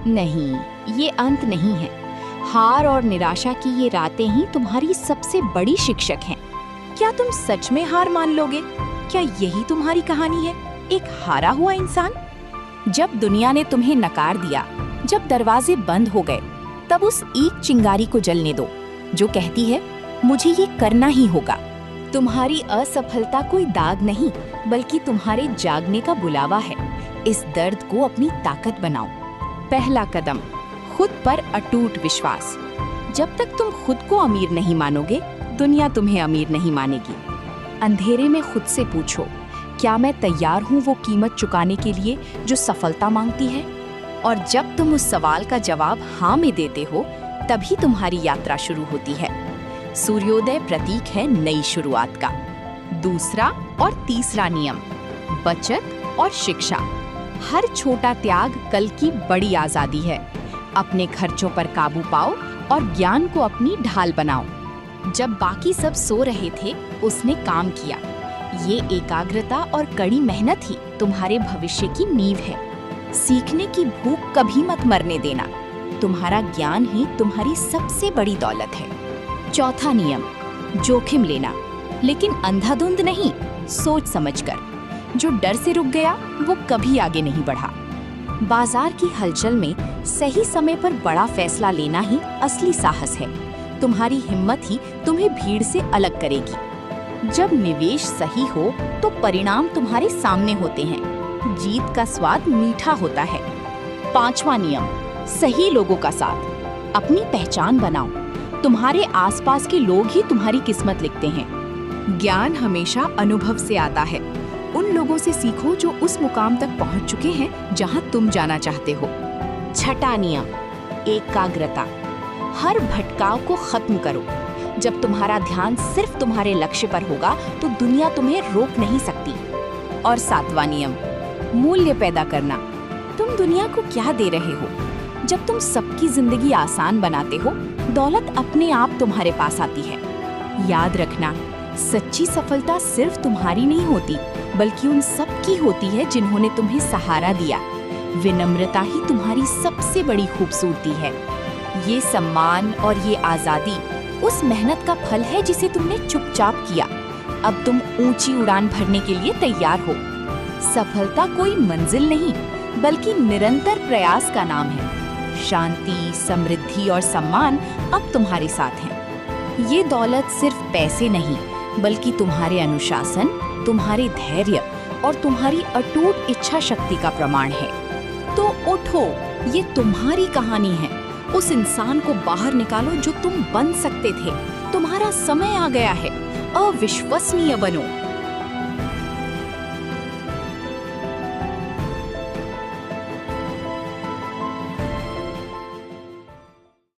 नहीं, ये अंत नहीं है। हार और निराशा की ये रातें ही तुम्हारी सबसे बड़ी शिक्षक हैं। क्या तुम सच में हार मान लोगे? क्या यही तुम्हारी कहानी है, एक हारा हुआ इंसान? जब दुनिया ने तुम्हें नकार दिया, जब दरवाजे बंद हो गए, तब उस एक चिंगारी को जलने दो जो कहती है मुझे ये करना ही होगा। तुम्हारी असफलता कोई दाग नहीं, बल्कि तुम्हारे जागने का बुलावा है। इस दर्द को अपनी ताकत बनाओ। पहला कदम, खुद पर अटूट विश्वास। जब तक तुम खुद को अमीर नहीं मानोगे, दुनिया तुम्हें अमीर नहीं मानेगी। अंधेरे में खुद से पूछो, क्या मैं तैयार हूँ वो कीमत चुकाने के लिए जो सफलता मांगती है? और जब तुम उस सवाल का जवाब हाँ में देते हो, तभी तुम्हारी यात्रा शुरू होती है। सूर्योदय प्रतीक है नई शुरुआत का। दूसरा और तीसरा नियम, बचत और शिक्षा। हर छोटा त्याग कल की बड़ी आजादी है। अपने खर्चों पर काबू पाओ और ज्ञान को अपनी ढाल बनाओ। जब बाकी सब सो रहे थे, उसने काम किया। ये एकाग्रता और कड़ी मेहनत ही तुम्हारे भविष्य की नींव है। सीखने की भूख कभी मत मरने देना। तुम्हारा ज्ञान ही तुम्हारी सबसे बड़ी दौलत है। चौथा नियम, जोखिम लेना, लेकिन अंधाधुंध नहीं, सोच समझकर। जो डर से रुक गया वो कभी आगे नहीं बढ़ा। बाजार की हलचल में सही समय पर बड़ा फैसला लेना ही असली साहस है। तुम्हारी हिम्मत ही तुम्हें भीड़ से अलग करेगी। जब निवेश सही हो तो परिणाम तुम्हारे सामने होते हैं। जीत का स्वाद मीठा होता है। पांचवा नियम, सही लोगों का साथ। अपनी पहचान बनाओ। तुम्हारे आसपास के लोग ही तुम्हारी किस्मत लिखते हैं। ज्ञान हमेशा अनुभव से आता है। उन लोगों से सीखो जो उस मुकाम तक पहुंच चुके हैं जहां तुम जाना चाहते हो। छठा नियम, एकाग्रता। हर भटकाव को खत्म करो। जब तुम्हारा ध्यान सिर्फ तुम्हारे लक्ष्य पर होगा तो दुनिया तुम्हें रोक नहीं सकती। और सातवां नियम, मूल्य पैदा करना। तुम दुनिया को क्या दे रहे हो? जब तुम सबकी जिंदगी आसान बनाते हो, दौलत अपने आप तुम्हारे पास आती है। याद रखना, सच्ची सफलता सिर्फ तुम्हारी नहीं होती, बल्कि उन सब की होती है जिन्होंने तुम्हें सहारा दिया। विनम्रता ही तुम्हारी सबसे बड़ी खूबसूरती है। ये सम्मान और ये आजादी उस मेहनत का फल है जिसे तुमने चुपचाप किया। अब तुम ऊंची उड़ान भरने के लिए तैयार हो। सफलता कोई मंजिल नहीं, बल्कि निरंतर प्रयास का नाम है। शांति, समृद्धि और सम्मान अब तुम्हारे साथ हैं। ये दौलत सिर्फ पैसे नहीं, बल्कि तुम्हारे अनुशासन, तुम्हारे धैर्य और तुम्हारी अटूट इच्छा शक्ति का प्रमाण है। तो उठो, ये तुम्हारी कहानी है। उस इंसान को बाहर निकालो जो तुम बन सकते थे। तुम्हारा समय आ गया है। अविश्वसनीय बनो।